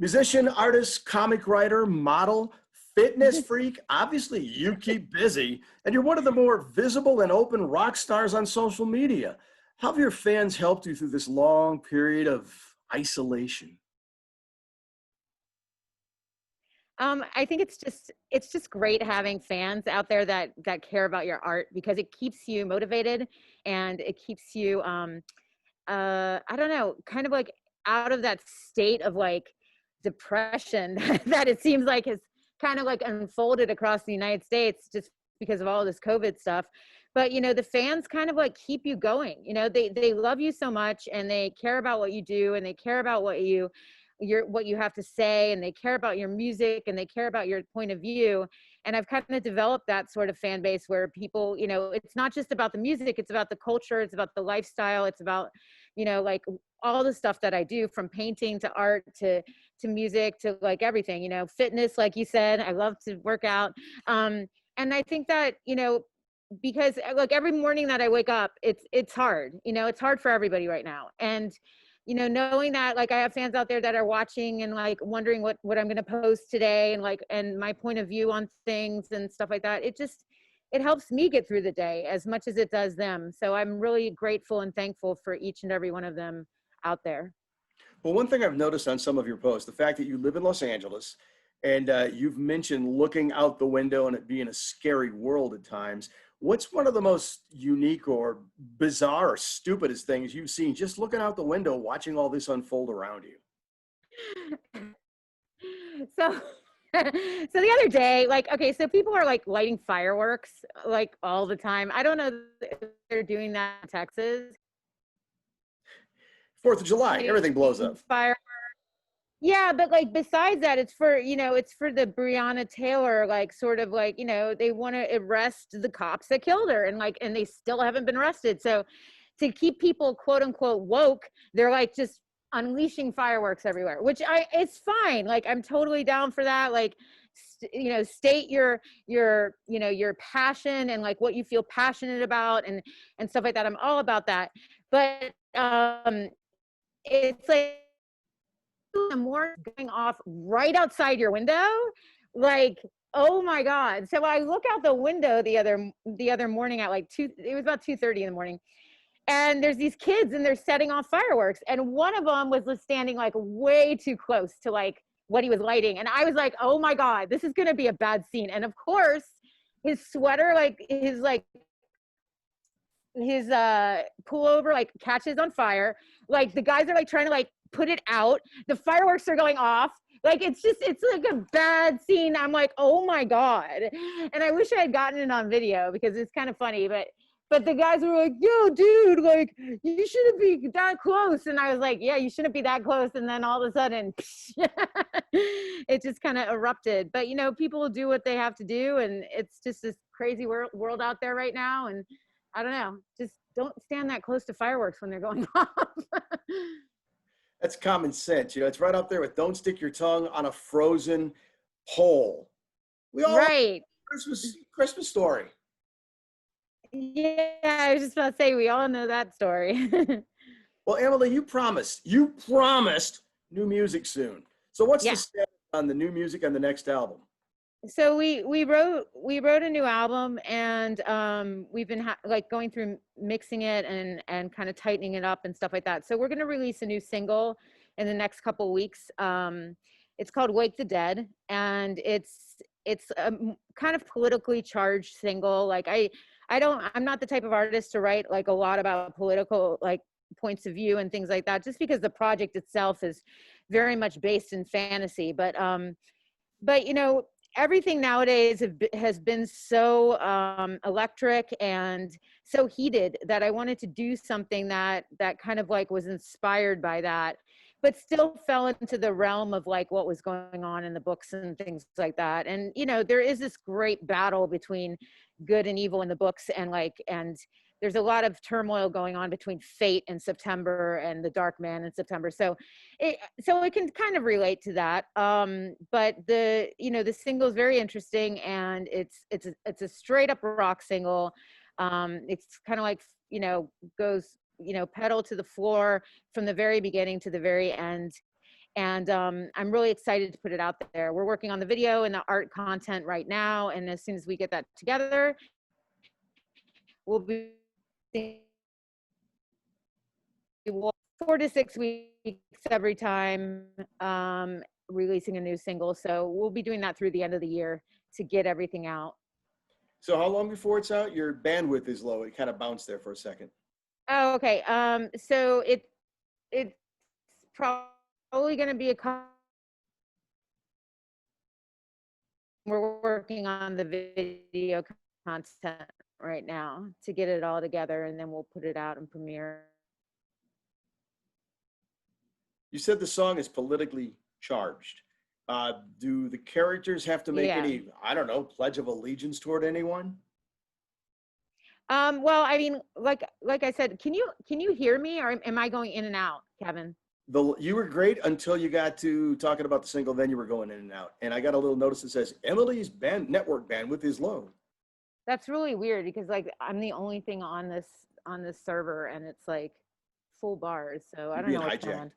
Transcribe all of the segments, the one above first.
Musician, artist, comic writer, model, fitness freak. Obviously, you keep busy, and you're one of the more visible and open rock stars on social media. How have your fans helped you through this long period of isolation? I think it's just great having fans out there that care about your art because it keeps you motivated and it keeps you I don't know, kind of like out of that state of like depression that it seems like has kind of like unfolded across the United States just because of all this COVID stuff. But the fans kind of like keep you going. They love you so much and they care about what you do and they care about what you have to say and they care about your music and they care about your point of view. And I've kind of developed that sort of fan base where people, it's not just about the music, it's about the culture, it's about the lifestyle, it's about, like all the stuff that I do, from painting to art to music to like everything, fitness, like you said, I love to work out. And I think that, because like every morning that I wake up, it's hard, it's hard for everybody right now. And knowing that like I have fans out there that are watching and like wondering what I'm going to post today and like, and my point of view on things and stuff like that, it helps me get through the day as much as it does them. So I'm really grateful and thankful for each and every one of them out there. Well, one thing I've noticed on some of your posts, the fact that you live in Los Angeles and you've mentioned looking out the window and it being a scary world at times. What's one of the most unique or bizarre or stupidest things you've seen just looking out the window, watching all this unfold around you? So so the other day, like, okay, so people are like lighting fireworks like all the time. I don't know if they're doing that in Texas. 4th of July, everything blows Lighting up. fire. Yeah, but like besides that, it's for the Breonna Taylor, like sort of like, they want to arrest the cops that killed her and they still haven't been arrested. So to keep people quote unquote woke, they're like just unleashing fireworks everywhere, which it's fine. Like I'm totally down for that. Like, state your passion and like what you feel passionate about and stuff like that. I'm all about that. But it's like more going off right outside your window, like, oh my god. So I look out the window the other morning at like it was about 2:30 in the morning, and there's these kids and they're setting off fireworks, and one of them was just standing like way too close to like what he was lighting, and I was like, oh my god, this is going to be a bad scene. And of course his sweater, like his pullover like catches on fire, like the guys are like trying to like put it out, the fireworks are going off, like it's like a bad scene. I'm like, oh my god. And I wish I had gotten it on video because it's kind of funny, but the guys were like, yo dude, like you shouldn't be that close. And I was like, yeah, you shouldn't be that close. And then all of a sudden it just kind of erupted. But people will do what they have to do, and it's just this crazy world out there right now. And I don't know, just don't stand that close to fireworks when they're going off. That's common sense. It's right up there with don't stick your tongue on a frozen pole. We all Right. Christmas story. Yeah, I was just about to say, we all know that story. Well, Emily, you promised new music soon. So what's Yeah. the status on the new music on the next album? So we wrote a new album, and we've been like going through mixing it and kind of tightening it up and stuff like that. So we're going to release a new single in the next couple weeks. It's called Wake the Dead, and it's a kind of politically charged single. Like I'm not the type of artist to write like a lot about political like points of view and things like that, just because the project itself is very much based in fantasy. But everything nowadays has been so electric and so heated that I wanted to do something that kind of like was inspired by that, but still fell into the realm of like what was going on in the books and things like that. And there is this great battle between good and evil in the books, and there's a lot of turmoil going on between fate and September and the dark man in September. So it can kind of relate to that. But the single is very interesting, and it's a straight up rock single. It's kind of like, goes, pedal to the floor from the very beginning to the very end. And I'm really excited to put it out there. We're working on the video and the art content right now. And as soon as we get that together, we'll be 4 to 6 weeks every time, releasing a new single. So we'll be doing that through the end of the year to get everything out. So how long before it's out? Your bandwidth is low. It kind of bounced there for a second. Oh, okay. So it's probably going to be we're working on the video content right now to get it all together, and then we'll put it out and premiere. You said the song is politically charged. Do the characters have to make any, I don't know, pledge of allegiance toward anyone? Well, I mean, like I said, can you hear me, or am I going in and out, Kevin? You were great until you got to talking about the single, then you were going in and out. And I got a little notice that says Emily's network bandwidth is low. That's really weird because like I'm the only thing on this server, and it's like full bars. So I don't know what's going on.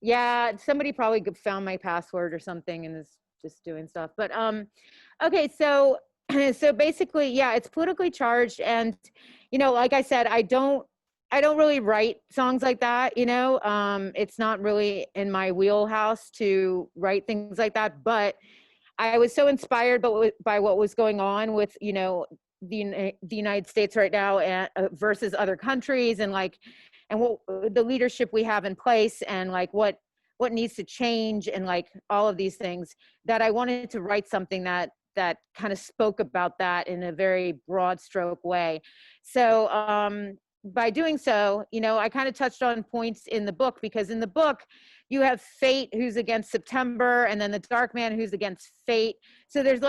Yeah, somebody probably found my password or something and is just doing stuff. But okay, so so basically, yeah, it's politically charged, and like I said, I don't really write songs like that. It's not really in my wheelhouse to write things like that. But I was so inspired by what was going on with the United States right now, and versus other countries, and what the leadership we have in place, and like what needs to change, and like all of these things, that I wanted to write something that kind of spoke about that in a very broad stroke way. So by doing so, I kind of touched on points in the book, because in the book you have Fate, who's against September, and then the Dark Man, who's against Fate. So there's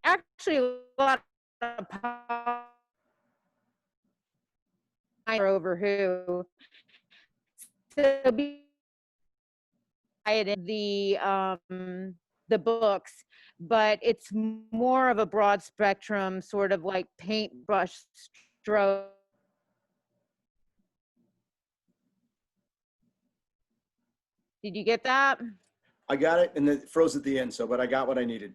actually a lot of power over who. So the books, but it's more of a broad spectrum, sort of like paintbrush stroke. Did you get that? I got it, and it froze at the end. But I got what I needed.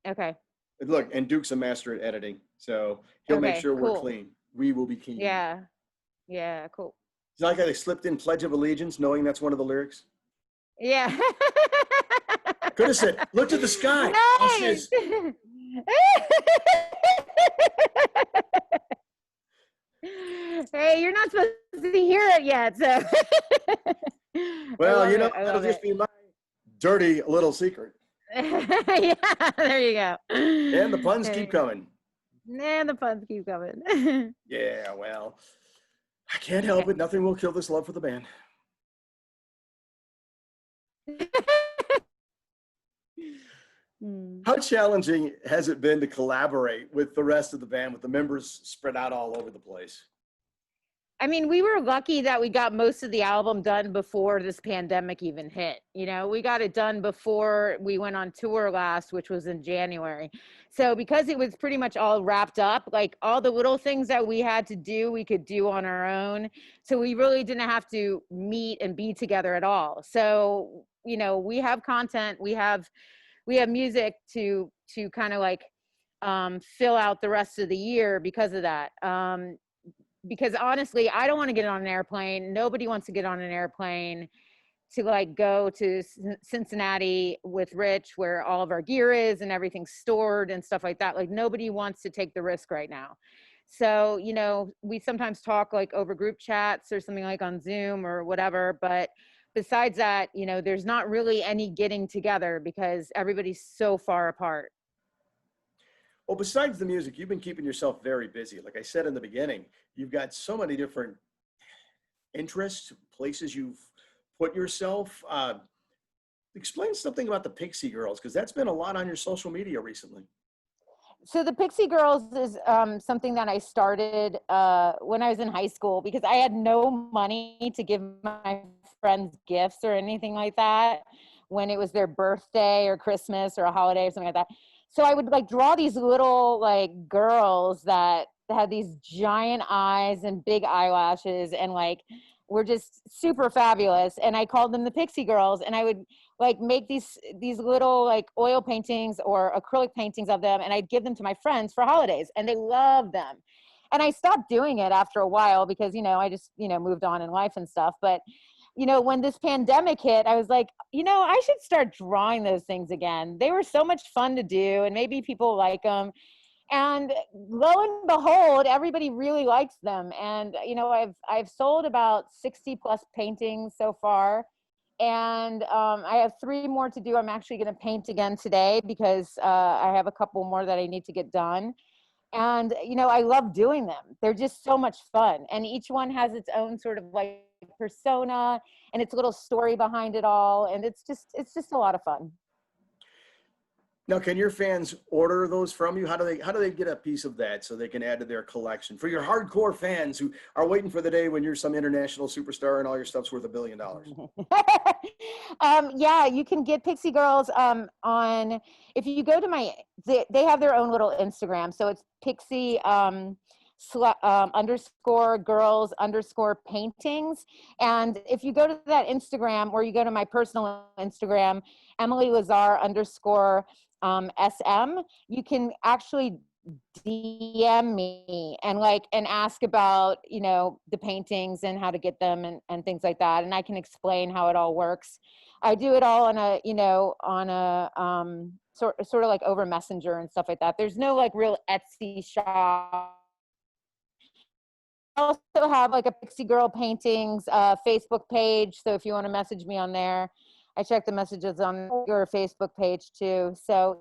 Okay. Look, and Duke's a master at editing, so he'll make sure we're clean. We will be keen. Yeah. Yeah. Cool. It's like I slipped in Pledge of Allegiance, knowing that's one of the lyrics. Yeah. Could have said, "Look to the sky." Nice. Hey, you're not supposed to hear it yet, so. Well, that'll just be my dirty little secret. Yeah, there you go. And the puns keep coming. And the puns keep coming. Yeah, well, I can't help it. Nothing will kill this love for the band. How challenging has it been to collaborate with the rest of the band, with the members spread out all over the place? I mean, we were lucky that we got most of the album done before this pandemic even hit. We got it done before we went on tour last, which was in January. So because it was pretty much all wrapped up, like all the little things that we had to do, we could do on our own. So we really didn't have to meet and be together at all. So, we have content, we have music to kind of like fill out the rest of the year because of that. Because honestly, I don't want to get on an airplane. Nobody wants to get on an airplane to like go to Cincinnati with Rich, where all of our gear is and everything's stored and stuff like that. Like nobody wants to take the risk right now. So, we sometimes talk like over group chats or something like on Zoom or whatever. But besides that, there's not really any getting together because everybody's so far apart. Well, besides the music, you've been keeping yourself very busy. Like I said in the beginning, you've got so many different interests, places you've put yourself. Explain something about the Pixie Girls, because that's been a lot on your social media recently. So the Pixie Girls is something that I started when I was in high school, because I had no money to give my friends gifts or anything like that when it was their birthday or Christmas or a holiday or something like that. So I would like draw these little like girls that had these giant eyes and big eyelashes and like were just super fabulous. And I called them the Pixie Girls, and I would like make these little like oil paintings or acrylic paintings of them, and I'd give them to my friends for holidays, and they loved them. And I stopped doing it after a while because, I just, moved on in life and stuff. But, when this pandemic hit, I was like, I should start drawing those things again. They were so much fun to do, and maybe people like them. And lo and behold, everybody really likes them. And, I've sold about 60 plus paintings so far. And I have 3 more to do. I'm actually going to paint again today because I have a couple more that I need to get done. And, I love doing them. They're just so much fun. And each one has its own sort of like persona and its little story behind it all. And it's just a lot of fun. Now, can your fans order those from you? How do they get a piece of that so they can add to their collection? For your hardcore fans who are waiting for the day when you're some international superstar and all your stuff's worth $1 billion. Yeah, you can get Pixie Girls on, if you go to they have their own little Instagram. So it's Pixie underscore girls underscore paintings. And if you go to that Instagram, or you go to my personal Instagram, Emily Lazar underscore SM, you can actually DM me and ask about, the paintings and how to get them and things like that. And I can explain how it all works. I do it all on a sort of like over Messenger and stuff like that. There's no like real Etsy shop. I also have like a Pixie Girl Paintings Facebook page. So if you want to message me on there, I check the messages on your Facebook page too. So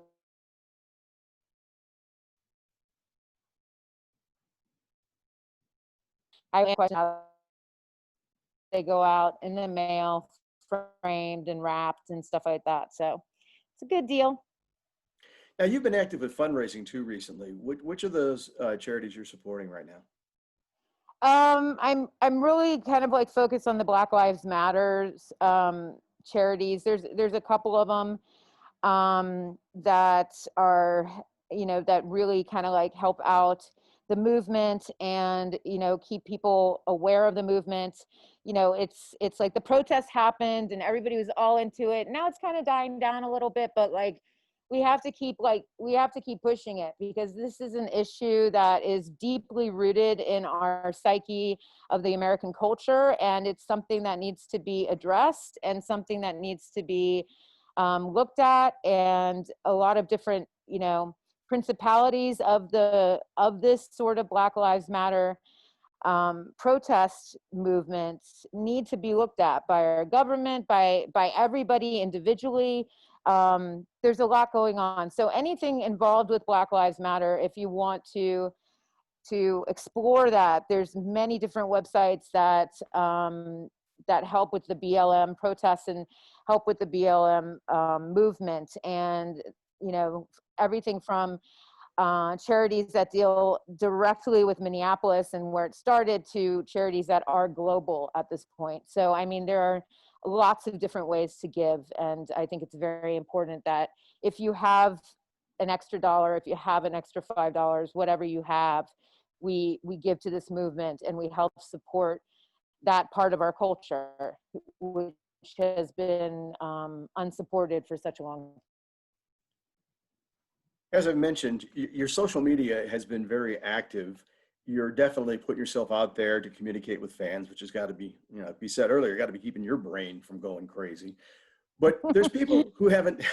I question how they go out in the mail, framed and wrapped and stuff like that. So it's a good deal. Now, you've been active with fundraising too recently. Which of those charities you're supporting right now? I'm really kind of like focused on the Black Lives Matters charities. There's a couple of them that are, that really kind of like help out the movement and, keep people aware of the movement. It's like the protest happened and everybody was all into it. Now it's kind of dying down a little bit, but like we have to keep pushing it, because this is an issue that is deeply rooted in our psyche of the American culture, and it's something that needs to be addressed and something that needs to be looked at. And a lot of different, principalities of this sort of Black Lives Matter protest movements need to be looked at by our government, by everybody individually. There's a lot going on. So anything involved with Black Lives Matter, if you want to explore that, there's many different websites that that help with the BLM protests and help with the BLM movement. And, everything from charities that deal directly with Minneapolis and where it started, to charities that are global at this point. So, I mean, there are lots of different ways to give. And I think it's very important that if you have an extra dollar, if you have an extra $5, whatever you have, we give to this movement and we help support that part of our culture, which has been unsupported for such a long time. As I mentioned, your social media has been very active. You're definitely putting yourself out there to communicate with fans, which has got to be, be said earlier, got to be keeping your brain from going crazy. But there's people who haven't,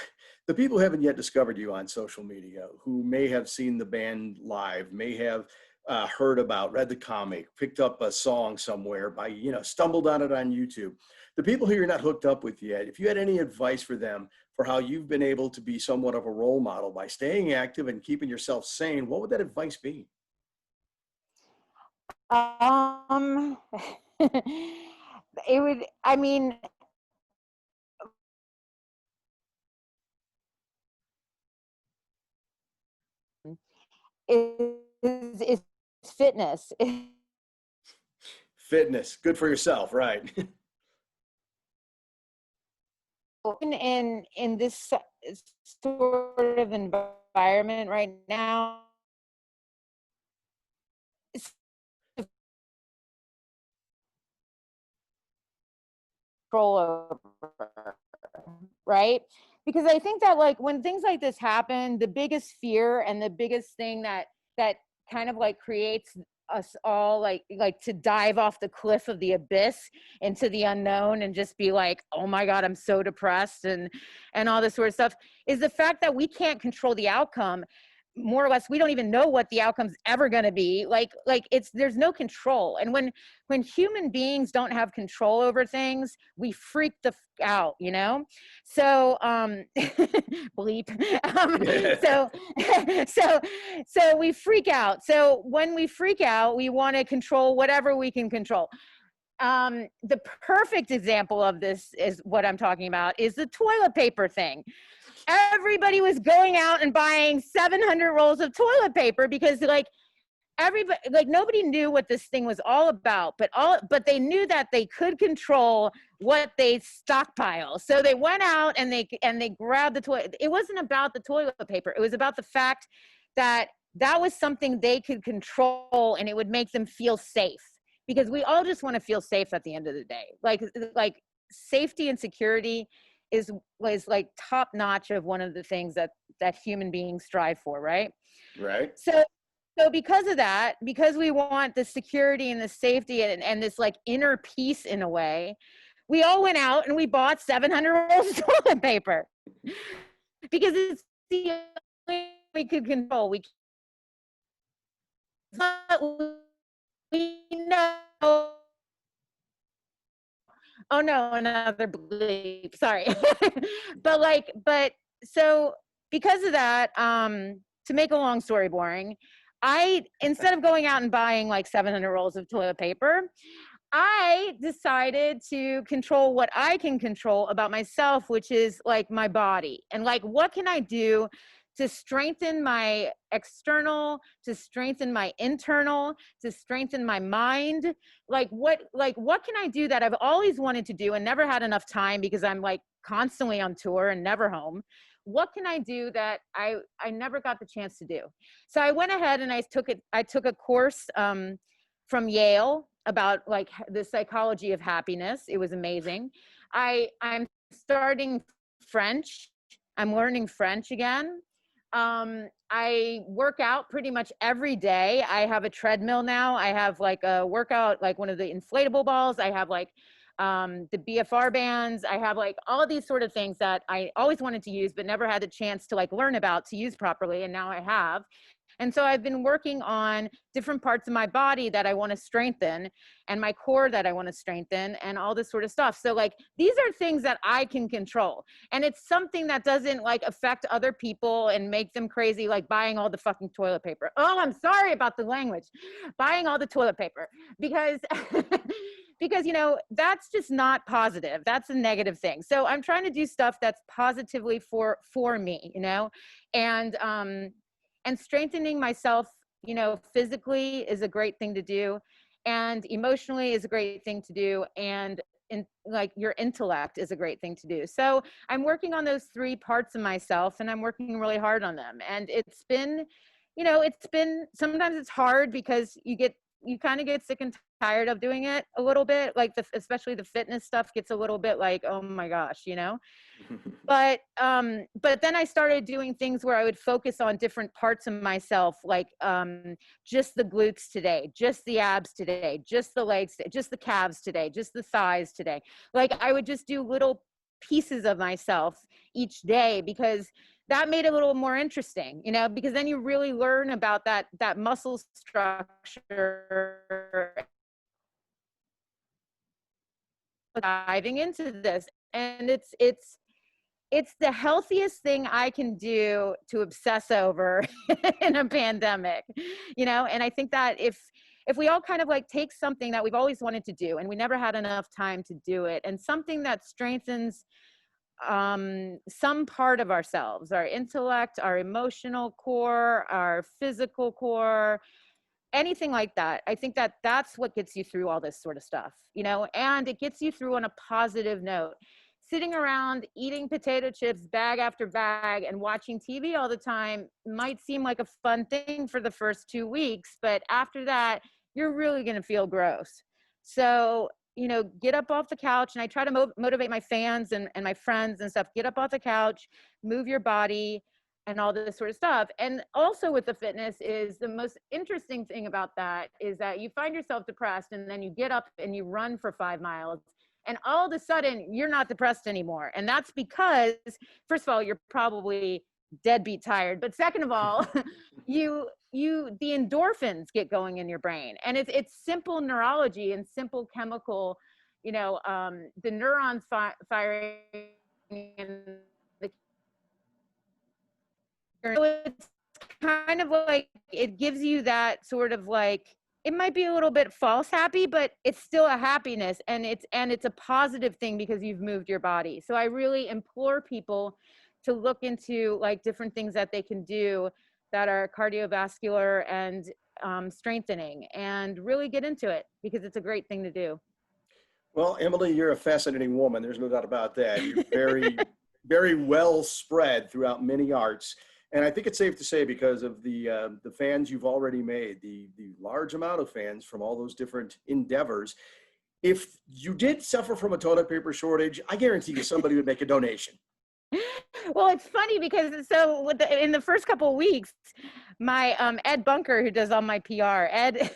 the people who haven't yet discovered you on social media, who may have seen the band live, may have heard about, read the comic, picked up a song somewhere by, stumbled on it on YouTube. The people who you're not hooked up with yet, if you had any advice for them for how you've been able to be somewhat of a role model by staying active and keeping yourself sane, what would that advice be? It would, I mean, is fitness. Fitness, good for yourself, right? In this sort of environment right now, control over, right? Because I think that like when things like this happen, the biggest fear and the biggest thing that kind of like creates us all like to dive off the cliff of the abyss into the unknown and just be like, oh my God, I'm so depressed and all this sort of stuff, is the fact that we can't control the outcome. More or less, we don't even know what the outcome's ever going to be. Like it's, there's no control. And when human beings don't have control over things, we freak the out, you know? So, bleep. So, so we freak out. So when we freak out, we want to control whatever we can control. The perfect example of this is what I'm talking about is the toilet paper thing. Everybody was going out and buying 700 rolls of toilet paper because like everybody, like nobody knew what this thing was all about, but they knew that they could control what they stockpile. So they went out and they grabbed the toilet. It wasn't about the toilet paper. It was about the fact that that was something they could control and it would make them feel safe, because we all just want to feel safe at the end of the day. Like safety and security was like top notch of one of the things that human beings strive for, right? Right. So because of that, because we want the security and the safety and this like inner peace in a way, we all went out and we bought 700 rolls of toilet paper because it's the only way we could control. We know. Oh no, another bleep. Sorry. but so because of that, to make a long story boring, instead of going out and buying like 700 rolls of toilet paper, I decided to control what I can control about myself, which is like my body. And like, what can I do to strengthen my external, to strengthen my internal, to strengthen my mind? Like what can I do that I've always wanted to do and never had enough time because I'm like constantly on tour and never home? What can I do that I never got the chance to do? So I went ahead and I took a course from Yale about like the psychology of happiness. It was amazing. I'm starting French. I'm learning French again. I work out pretty much every day. I have a treadmill now. I have like a workout, like one of the inflatable balls. I have like the BFR bands. I have like all these sort of things that I always wanted to use, but never had the chance to like learn about to use properly. And now I have. And so I've been working on different parts of my body that I want to strengthen and my core that I want to strengthen and all this sort of stuff. So like, these are things that I can control. And it's something that doesn't like affect other people and make them crazy, like buying all the fucking toilet paper. Oh, I'm sorry about the language. Buying all the toilet paper because, because, you know, that's just not positive. That's a negative thing. So I'm trying to do stuff that's positively for me, you know, and strengthening myself, you know, physically is a great thing to do. And emotionally is a great thing to do. And like your intellect is a great thing to do. So I'm working on those three parts of myself and I'm working really hard on them. And it's been, you know, sometimes it's hard because you kind of get sick and tired of doing it a little bit. Like especially the fitness stuff gets a little bit like, oh my gosh, you know? But then I started doing things where I would focus on different parts of myself, like just the glutes today, just the abs today, just the legs, just the calves today, just the thighs today. Like I would just do little pieces of myself each day because that made it a little more interesting, you know, because then you really learn about that muscle structure. Diving into this, and it's the healthiest thing I can do to obsess over in a pandemic, you know? And I think that if we all kind of like take something that we've always wanted to do and we never had enough time to do it, and something that strengthens some part of ourselves, our intellect, our emotional core, our physical core, anything like that, I think that that's what gets you through all this sort of stuff, you know? And it gets you through on a positive note. Sitting around eating potato chips bag after bag and watching TV all the time might seem like a fun thing for the first 2 weeks, but after that, you're really going to feel gross. So, you know, get up off the couch, and I try to motivate my fans and my friends and stuff, get up off the couch, move your body and all this sort of stuff. And also with the fitness is the most interesting thing about that is that you find yourself depressed and then you get up and you run for 5 miles and all of a sudden you're not depressed anymore. And that's because, first of all, you're probably deadbeat tired, but second of all, the endorphins get going in your brain, and it's simple neurology and simple chemical, you know, the neurons firing and the, so it's kind of like it gives you that sort of like, it might be a little bit false happy, but it's still a happiness, and it's a positive thing because you've moved your body. So I really implore people to look into like different things that they can do that are cardiovascular and strengthening, and really get into it because it's a great thing to do. Well, Emily, you're a fascinating woman. There's no doubt about that. You're very, very well spread throughout many arts. And I think it's safe to say, because of the fans you've already made, the large amount of fans from all those different endeavors, if you did suffer from a toilet paper shortage, I guarantee you somebody would make a donation. Well, it's funny because so in the first couple of weeks, my Ed Bunker, who does all my PR, Ed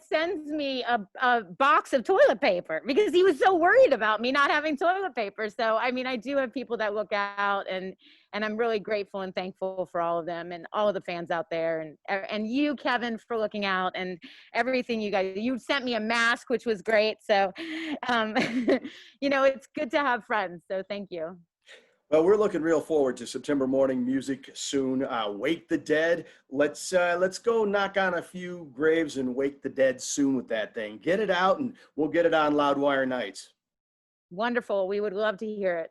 sends me a box of toilet paper because he was so worried about me not having toilet paper. So, I mean, I do have people that look out, and I'm really grateful and thankful for all of them and all of the fans out there, and you, Kevin, for looking out, and everything you guys. You sent me a mask, which was great. So, you know, it's good to have friends. So, thank you. Well, we're looking real forward to September Mourning music soon. Wake the Dead. Let's go knock on a few graves and wake the dead soon with that thing. Get it out, and we'll get it on Loudwire Nights. Wonderful. We would love to hear it.